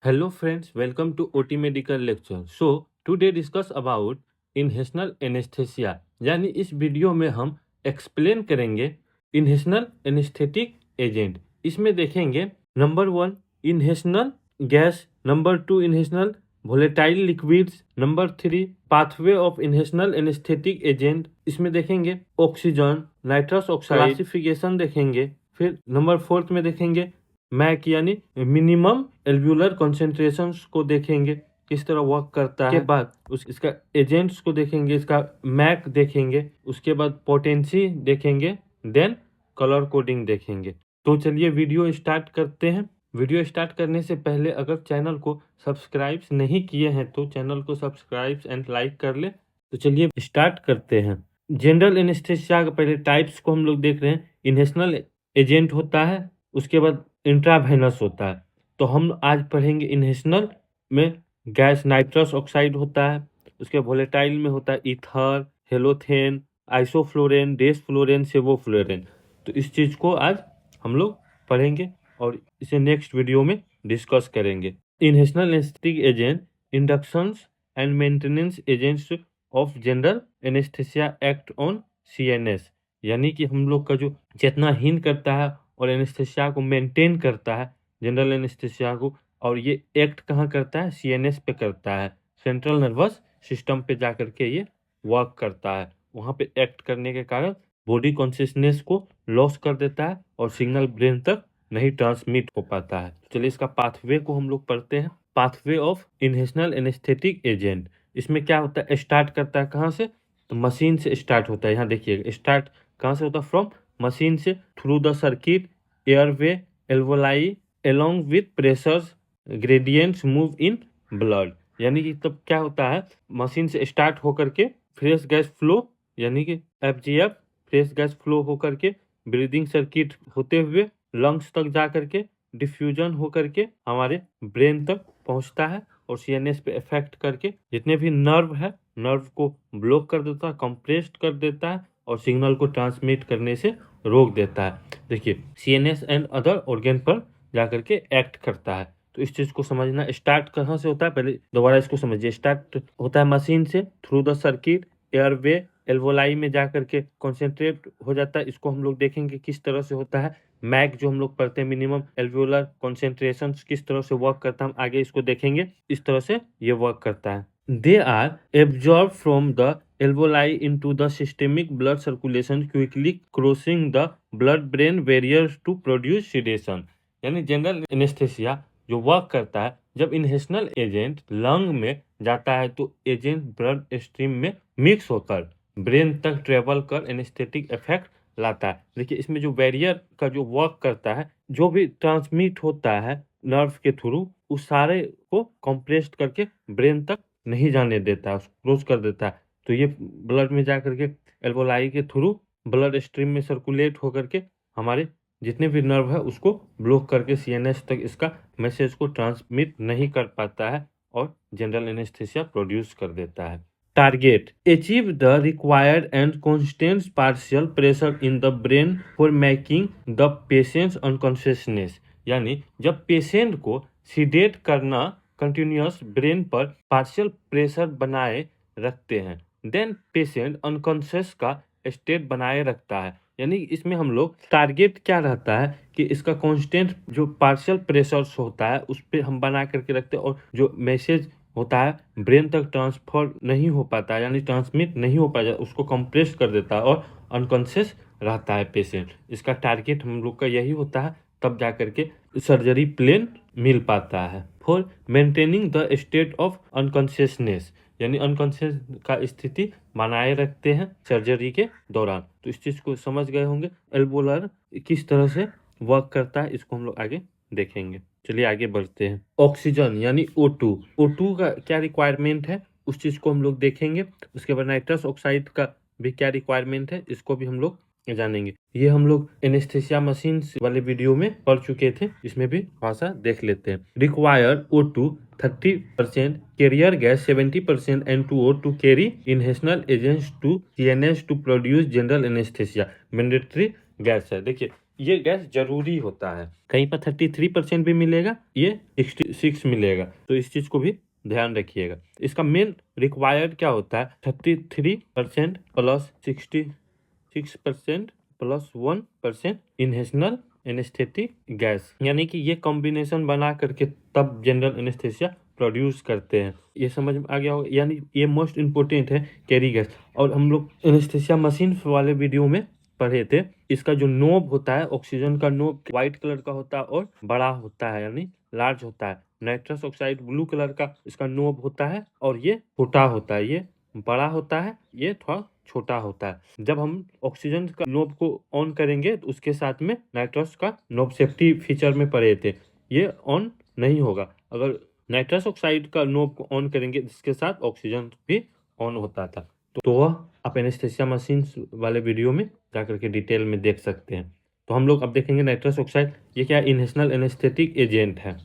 Hello friends, welcome to OT Medical Lecture. So today discuss about inhalational anesthesia. यानी इस video में हम explain करेंगे इनहेशनल एनेस्थेटिक एजेंट। इसमें देखेंगे number 1 inhalational gas, number 2 inhalational volatile liquids, number 3 pathway of inhalational anaesthetic agent. इसमें देखेंगे oxygen, nitrous oxide classification देखेंगे। फिर नंबर 4 में देखेंगे मैक यानी मिनिमम एल्व्यूलर कॉन्सेंट्रेशंस को देखेंगे किस तरह वर्क करता है। के बाद इसका एजेंट्स को देखेंगे, इसका मैक देखेंगे, उसके बाद पोटेंसी देखेंगे, देन कलर कोडिंग देखेंगे। तो चलिए वीडियो स्टार्ट करते हैं। वीडियो स्टार्ट करने से पहले अगर चैनल को सब्सक्राइब नहीं किए हैं तो चैनल को सब्सक्राइब एंड लाइक कर ले। तो चलिए स्टार्ट करते हैं। जनरल एनेस्थेसिया के पहले टाइप्स को हम लोग देख रहे हैं। इनहेशनल एजेंट होता है, उसके बाद इंट्रावेनस होता है। तो हम आज पढ़ेंगे इनहेशनल में गैस नाइट्रस ऑक्साइड होता है, उसके वोलेटाइल में होता है ईथर, हेलोथेन, आइसोफ्लोरेन, डेसफ्लोरेन, सेवोफ्लोरेन। तो इस चीज़ को आज हम लोग पढ़ेंगे और इसे नेक्स्ट वीडियो में डिस्कस करेंगे। Inhalational anaesthetic agent inductions and maintenance agents of general anaesthesia act on CNS, यानी कि हम लोग का जो चेतनाहीन करता है और एनेस्थेसिया को मेंटेन करता है, जनरल एनेस्थेसिया को। और ये एक्ट कहाँ करता है? सीएनएस पे करता है, सेंट्रल नर्वस सिस्टम पे जा करके ये वर्क करता है। वहाँ पे एक्ट करने के कारण बॉडी कॉन्शियसनेस को लॉस कर देता है और सिग्नल ब्रेन तक नहीं ट्रांसमिट हो पाता है। चलिए इसका पाथवे को हम लोग पढ़ते हैं। Pathway of inhalational anaesthetic agent, इसमें क्या होता है? स्टार्ट करता है कहाँ से? तो मशीन से स्टार्ट होता है। यहाँ देखिए स्टार्ट कहाँ से होता है? फ्रॉम मशीन से, through the circuit airway alveoli along with pressures gradients move in blood। यानी कि तब क्या होता है? मशीन से स्टार्ट होकर के फ्रेश गैस फ्लो यानी कि एफजीएफ फ्रेश गैस फ्लो होकर के ब्रीदिंग सर्किट होते हुए लंग्स तक जा करके डिफ्यूजन होकर के हमारे ब्रेन तक पहुंचता है और सीएनएस पे इफेक्ट करके जितने भी नर्व है, नर्व को ब्लॉक कर देता है, कंप्रेस्ड कर देता है और सिग्नल को ट्रांसमिट करने से रोक देता है। देखिए सीएनएस एंड अदर ऑर्गन पर जाकर के एक्ट करता है। तो इस चीज को समझना। स्टार्ट कहाँ से होता है? पहले दोबारा इसको समझिए। स्टार्ट होता है मशीन से, through the circuit airway alveoli में जाकर के कॉन्सेंट्रेट हो जाता है। इसको हम लोग देखेंगे किस तरह से होता है। मैक जो हम लोग पढ़ते हैं, मिनिमम एल्वोलर कॉन्सेंट्रेशन, किस तरह से वर्क करता है हम आगे इसको देखेंगे। इस तरह से ये वर्क करता है। They are absorb from the alveoli into the systemic blood circulation quickly crossing the blood brain barriers to produce sedation। यानी जनरल एनेस्थेसिया जो वर्क करता है, जब इनहेशनल एजेंट लंग में जाता है तो एजेंट ब्लड स्ट्रीम में मिक्स होकर ब्रेन तक ट्रेवल कर एनेस्थेटिक इफेक्ट लाता है। देखिए इसमें जो बैरियर का जो वर्क करता है, जो भी ट्रांसमिट होता है नर्व के थ्रू, उस सारे को कंप्रेस्ड करके ब्रेन तक नहीं जाने देता है, क्लोज कर देता है। तो ये ब्लड में जा करके एल्वोलाई के थ्रू ब्लड स्ट्रीम में सर्कुलेट होकर के हमारे जितने भी नर्व है उसको ब्लॉक करके सीएनएस तक इसका मैसेज को ट्रांसमिट नहीं कर पाता है और जनरल एनेस्थेसिया प्रोड्यूस कर देता है। Target achieve the required and constant partial pressure in the brain for making the patients unconsciousness. यानी जब पेशेंट को सीडेट करना कंटिन्यूअस ब्रेन पर पार्शियल प्रेशर बनाए रखते हैं, देन पेशेंट अनकॉन्शियस का स्टेट बनाए रखता है। यानी इसमें हम लोग टारगेट क्या रहता है कि इसका कांस्टेंट जो पार्शियल प्रेशर होता है उस पर हम बना करके रखते हैं और जो मैसेज होता है ब्रेन तक ट्रांसफर नहीं हो पाता है, यानी ट्रांसमिट नहीं हो पाता, उसको कंप्रेस कर देता है और अनकॉन्शियस रहता है पेशेंट। इसका टारगेट हम लोग का यही होता है, तब जा करके सर्जरी प्लान मिल पाता है। For maintaining the state of unconsciousness, यानी अनकॉन्शियस का स्थिति बनाए रखते हैं सर्जरी के दौरान। तो इस चीज को समझ गए होंगे एल्वोलर किस तरह से वर्क करता है, इसको हम लोग आगे देखेंगे। चलिए आगे बढ़ते हैं। ऑक्सीजन यानी O2, O2 का क्या रिक्वायरमेंट है उस चीज को हम लोग देखेंगे। उसके बाद नाइट्रस ऑक्साइड का भी क्या रिक्वायरमेंट है इसको भी हम लोग जानेंगे। ये हम लोग एनेस्थेसिया मशीन वाले वीडियो में पढ़ चुके थे, इसमें भी भाषा देख लेते हैं। Require O2 30%, carrier gas 70% N2O to carry inhalational agents to CNS to produce general anesthesia। Mandatory gas है। देखिए ये गैस जरूरी होता है। कहीं पर 33% भी मिलेगा, ये 66 मिलेगा, तो इस चीज को भी ध्यान रखिएगा। इसका मेन रिक्वायर्ड क्या होता है, 33% प्लस 66% प्लस 1% इनहेशनल एनेस्थेटिक गैस, यानी कि ये कॉम्बिनेशन बना करके तब जनरल एनेस्थेसिया प्रोड्यूस करते हैं। ये समझ में आ गया होगा, यानी ये मोस्ट इम्पोर्टेंट है कैरी गैस। और हम लोग एनेस्थेसिया मशीन वाले वीडियो में पढ़े थे, इसका जो नोब होता है, ऑक्सीजन का नोब व्हाइट कलर का होता है और बड़ा होता है, यानी लार्ज होता है। नाइट्रस ऑक्साइड ब्लू कलर का इसका नोब होता है और ये छोटा होता है, ये बड़ा होता है, ये थोड़ा छोटा होता है। जब हम ऑक्सीजन का नोब को ऑन करेंगे तो उसके साथ में नाइट्रस का नोब सेफ्टी फीचर में पढ़े थे, ये ऑन नहीं होगा। अगर नाइट्रस ऑक्साइड का नोब को ऑन करेंगे जिसके साथ ऑक्सीजन भी ऑन होता था। तो वह आप एनेस्थेसिया मशीन वाले वीडियो में जाकर के डिटेल में देख सकते हैं। तो हम लोग अब देखेंगे नाइट्रस ऑक्साइड, ये क्या इनहेशनल एनेस्थेटिक एजेंट है।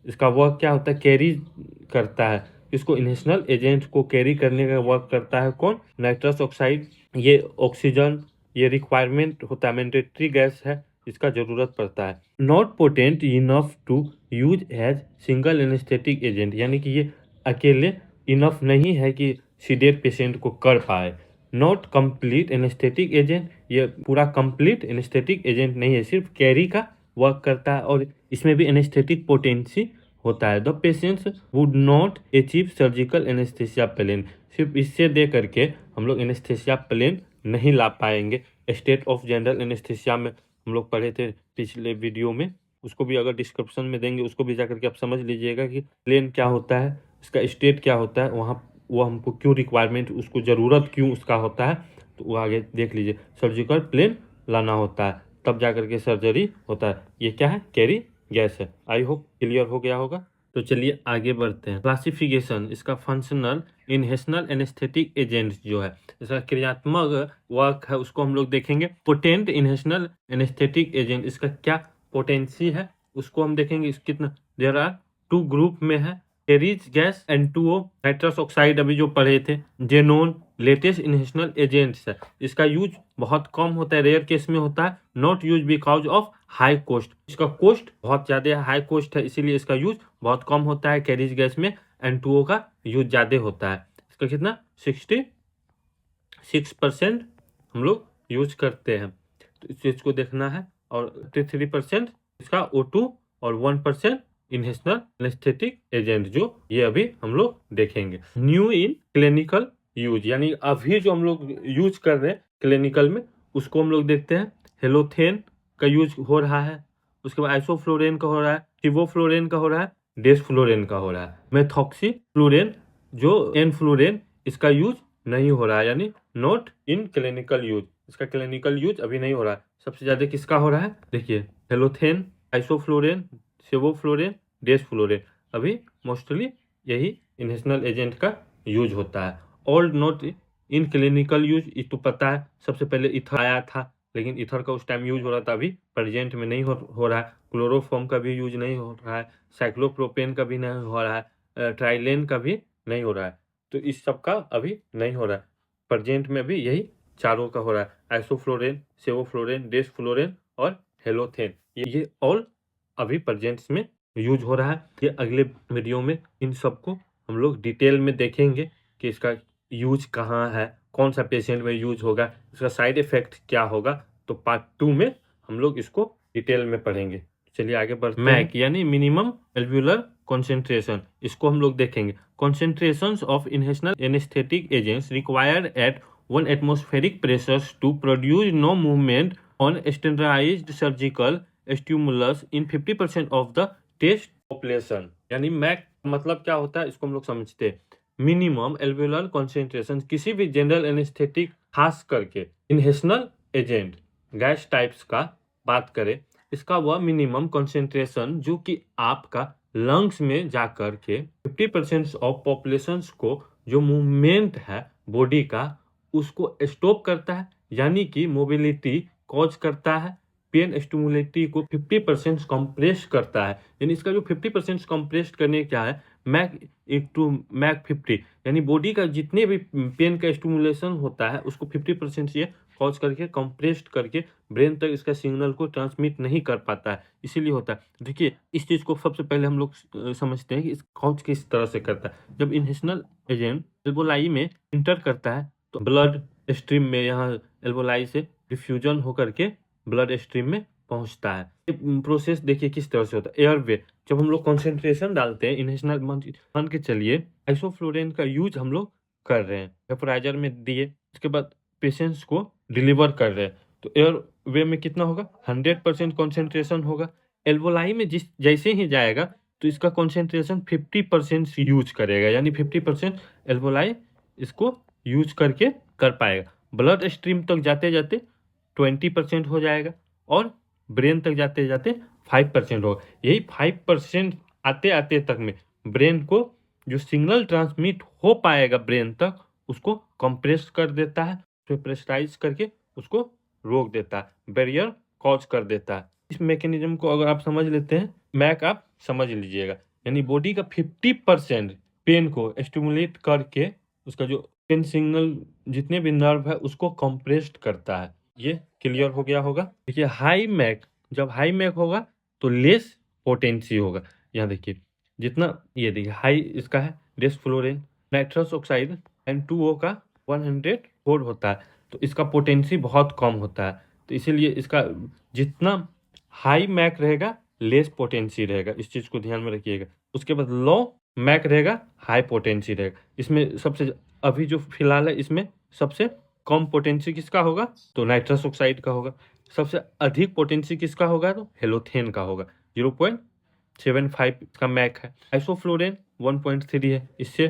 इसका वर्क क्या होता है, कैरी करता है। इसको इनहेशनल एजेंट को कैरी करने का वर्क करता है कौन, नाइट्रस ऑक्साइड। ये ऑक्सीजन, ये रिक्वायरमेंट होता है, मैंडेटरी गैस है, इसका जरूरत पड़ता है। Not potent enough to use as single anaesthetic agent, यानी कि ये अकेले इनफ नहीं है कि सीडेट पेशेंट को कर पाए। नॉट कंप्लीट एनेस्थेटिक एजेंट, ये पूरा कंप्लीट एनेस्थेटिक एजेंट नहीं है, सिर्फ कैरी का वर्क करता है और इसमें भी एनेस्थेटिक पोटेंसी होता है। The patients would not achieve surgical anaesthesia plane, सिर्फ इससे दे करके हम लोग एनेस्थेसिया प्लेन नहीं ला पाएंगे। स्टेट ऑफ जनरल एनेस्थेसिया में हम लोग पढ़े थे पिछले वीडियो में, उसको भी अगर डिस्क्रिप्शन में देंगे उसको भी जाकर के आप समझ लीजिएगा कि प्लेन क्या होता है, इसका स्टेट क्या होता है, वहाँ वो हमको क्यों रिक्वायरमेंट, उसको ज़रूरत क्यों उसका होता है, तो वो आगे देख लीजिए। सर्जिकल प्लेन लाना होता है तब जाकर के सर्जरी होता है। ये क्या है, कैरी गैस है। आई होप क्लियर हो गया होगा। तो चलिए आगे बढ़ते हैं। क्लासिफिकेशन, इसका फंक्शनल इनहेशनल एनेस्थेटिक एजेंट जो है, इसका क्रियात्मक वर्क है, उसको हम लोग देखेंगे। पोटेंट इनहेशनल एनेस्थेटिक एजेंट, इसका क्या पोटेंसी है उसको हम देखेंगे। इस कितना, देयर आर 2 ग्रुप में है, carries gas N2O, nitrous oxide अभी जो पढ़े थे, जेनोन लेटेस्ट इनहेशनल एजेंट्स है। इसका यूज बहुत कम होता है, रेयर केस में होता है। Not use because of high cost, इसका कॉस्ट बहुत ज्यादा हाई कॉस्ट है, इसीलिए इसका यूज बहुत कम होता है। कैरीज गैस में N2O का यूज ज्यादा होता है। इसका कितना 66% हम लोग यूज करते हैं, तो इस चीज को देखना है। और 33% इसका O2 और 1% इनहेशनल एनेस्थेटिक एजेंट, जो ये अभी हम लोग देखेंगे। न्यू इन क्लिनिकल यूज, यानी अभी जो हम लोग यूज कर रहे हैं क्लिनिकल में, उसको हम लोग देखते हैं। हेलोथेन का यूज हो रहा है, उसके बाद आइसोफ्लोरेन का हो रहा है, सिवोफ्लोरेन का हो रहा है, डेसफ्लोरेन का हो रहा है। मेथॉक्सीफ्लोरेन जो एनफ्लोरेन, इसका यूज नहीं हो रहा है, यानी नॉट इन क्लिनिकल यूज, इसका क्लिनिकल यूज अभी नहीं हो रहा है। सबसे ज्यादा किसका हो रहा है, देखिए हेलोथेन, आइसोफ्लोरेन, सेवोफ्लोरेन, डेसफ्लोरेन, अभी मोस्टली यही इनहेशनल एजेंट का यूज होता है। All not in clinical use, ये तो पता है। सबसे पहले इथर आया था, लेकिन इथर का उस टाइम यूज हो रहा था, अभी प्रेजेंट में नहीं हो रहा है। क्लोरोफॉर्म का भी यूज नहीं हो रहा है, साइक्लोप्रोपेन का भी नहीं हो रहा है, ट्राइलेन का भी नहीं हो रहा है। तो इस सब का अभी नहीं हो रहा है, प्रेजेंट में भी यही चारों का हो रहा है, आइसोफ्लोरेन, सेवोफ्लोरेन, डेसफ्लोरेन और हेलोथेन, ये ऑल अभी प्रेजेंट्स में यूज हो रहा है। ये अगले वीडियो में इन सबको हम लोग डिटेल में देखेंगे कि इसका यूज कहाँ है, कौन सा पेशेंट में यूज होगा, इसका साइड इफेक्ट क्या होगा। तो पार्ट 2 में हम लोग इसको डिटेल में पढ़ेंगे। चलिए आगे बढ़ते हैं। मैक यानी मिनिमम एल्वुलर कॉन्सेंट्रेशन, इसको हम लोग देखेंगे। Concentrations of inhalational anaesthetic agents required at 1 atmospheric pressures to produce no movement on standardized surgical stimulus in 50% of the test population। यानी मैक मतलब क्या होता है, इसको हम लोग समझते हैं। मिनिमम एल्वुलर कॉन्सेंट्रेशन, किसी भी जनरल एनेस्थेटिक खास करके इनहेशनल एजेंट गैस टाइप्स का बात करें, इसका वह मिनिमम कॉन्सेंट्रेशन जो कि आपका लंग्स में जाकर के 50% ऑफ पॉपुलेशन को जो मूवमेंट है बॉडी का उसको स्टॉप करता है, यानी कि मोबिलिटी कॉज करता है। पेन स्टिमुलेटी को 50% कंप्रेस करता है, यानी इसका जो 50% कंप्रेस करने क्या है, मैक एक टू मैक 50, यानी बॉडी का जितने भी पेन का स्टिमुलेशन होता है उसको 50% ये कॉज करके कंप्रेस्ड करके ब्रेन तक इसका सिग्नल को ट्रांसमिट नहीं कर पाता है, इसीलिए होता है। देखिए इस चीज़ को सबसे पहले हम लोग समझते हैं कि इस कॉज किस तरह से करता है। जब इन्हेशनल एजेंट एल्वोलाई में इंटर करता है तो ब्लड स्ट्रीम में यहाँ एल्वोलाई से डिफ्यूजन होकर के ब्लड स्ट्रीम में पहुंचता है। ये प्रोसेस देखिए किस तरह से होता है। एयरवे जब हम लोग कंसंट्रेशन डालते हैं इन्हेशनल, मान के चलिए आइसोफ्लोरेन का यूज हम लोग कर रहे हैं, वेपोराइजर में दिए, उसके बाद पेशेंट्स को डिलीवर कर रहे हैं, तो एयर वे में कितना होगा, 100% कॉन्सेंट्रेशन होगा। एल्वोलाई में जिस जैसे ही जाएगा तो इसका कॉन्सेंट्रेशन 50% यूज करेगा, यानी 50% एल्वोलाई इसको यूज करके कर पाएगा। ब्लड स्ट्रीम तक जाते जाते 20% हो जाएगा और ब्रेन तक जाते जाते 5% होगा। यही 5% आते आते तक में ब्रेन को जो सिग्नल ट्रांसमिट हो पाएगा ब्रेन तक उसको कंप्रेस कर देता है, प्रेशराइज करके उसको रोक देता है, बैरियर कॉज कर देता है। इस मैकेनिज्म को अगर आप समझ लेते हैं, मैक आप समझ लीजिएगा, यानी बॉडी का 50% पेन को स्टिमुलेट करके उसका जो पेन सिग्नल जितने भी नर्व है उसको कंप्रेस्ड करता है। ये क्लियर हो गया होगा। देखिए हाई मैक, जब हाई मैक होगा तो लेस पोटेंसी होगा। यहाँ देखिए जितना, ये देखिए हाई इसका है डेस्फ्लोरेन, नाइट्रस ऑक्साइड N2O का 104 होता है, तो इसका पोटेंसी बहुत कम होता है, तो इसीलिए इसका जितना हाई मैक रहेगा लेस पोटेंसी रहेगा, इस चीज़ को ध्यान में रखिएगा। उसके बाद लो मैक रहेगा, हाई पोटेंसी रहेगा। इसमें सबसे अभी जो फिलहाल है इसमें सबसे कम पोटेंसी किसका होगा, तो नाइट्रस ऑक्साइड का होगा। सबसे अधिक पोटेंसी किसका होगा, तो हेलोथेन का होगा, 0.75 का मैक है। आइसोफ्लोरेन 1.3 है, इससे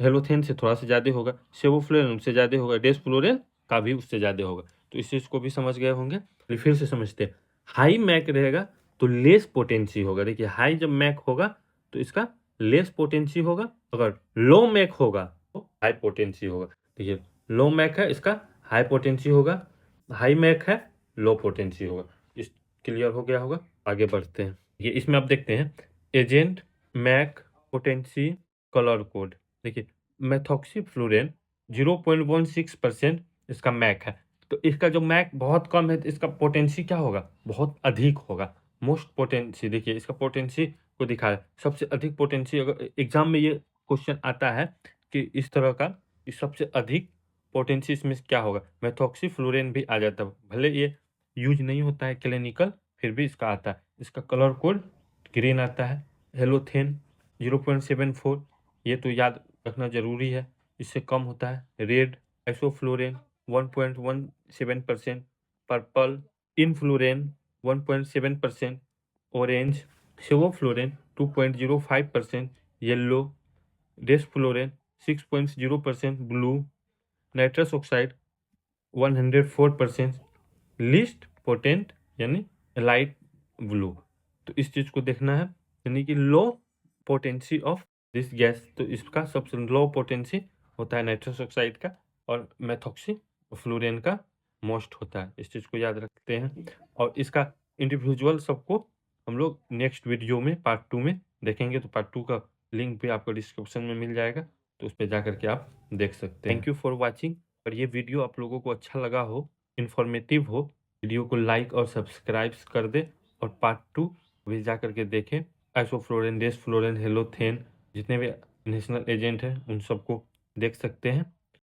हेलोथेन से थोड़ा सा ज़्यादा होगा, सेवोफ्लोरेन उससे ज़्यादा होगा, डेस्फ्लोरेन का भी उससे ज़्यादा होगा। तो इस चीज़ को भी समझ गए होंगे। फिर से समझते हैं, हाई मैक रहेगा तो लेस पोटेंसी होगा। देखिए हाई जब मैक होगा तो इसका लेस पोटेंसी होगा, अगर लो मैक होगा तो हाई पोटेंसी होगा। देखिए लो मैक है, इसका हाई पोटेंसी होगा, हाई मैक है, लो पोटेंसी होगा। इस क्लियर हो गया होगा। आगे बढ़ते हैं, ये इसमें आप देखते हैं agent, MAC, potency, colour code. देखिए मेथॉक्सीफ्लोरेन 0.16% इसका मैक है, तो इसका जो मैक बहुत कम है तो इसका पोटेंसी क्या होगा, बहुत अधिक होगा। मोस्ट पोटेंसी, देखिए इसका पोटेंसी को दिखा है, सबसे अधिक पोटेंसी। अगर एग्जाम में ये क्वेश्चन आता है कि इस तरह का, इस सबसे अधिक पोटेंसी इसमें क्या होगा, मेथॉक्सीफ्लोरेन भी आ जाता है, भले ये यूज नहीं होता है क्लिनिकल, फिर भी इसका आता है। इसका कलर कोड ग्रीन आता है। हेलोथेन 0.74, ये तो याद रखना जरूरी है, इससे कम होता है। Red isoflurane 1.17%, purple enflurane 1.7%, orange sevoflurane 2.05%, yellow desflurane 6.0%, blue nitrous oxide 104%, least potent यानी लाइट ब्लू। तो इस चीज़ को देखना है, यानी कि low potency of this gas, तो इसका सबसे लो पोटेंसी होता है नाइट्रस ऑक्साइड का, और मेथॉक्सीफ्लोरेन का मोस्ट होता है। इस चीज़ को याद रखते हैं, और इसका इंडिविजुअल सबको हम लोग नेक्स्ट वीडियो में पार्ट 2 में देखेंगे। तो पार्ट 2 का लिंक भी आपको डिस्क्रिप्शन में मिल जाएगा, तो उस पर जा करके आप देख सकते हैं। Thank you for watching. और ये वीडियो आप लोगों को अच्छा लगा हो, इन्फॉर्मेटिव हो, वीडियो को लाइक और सब्सक्राइब कर दे, और पार्ट 2 भी जा करके देखें। आइसोफ्लोरेन, डेस्फ्लोरेन, हेलोथेन, जितने भी नेशनल एजेंट हैं उन सबको देख सकते हैं।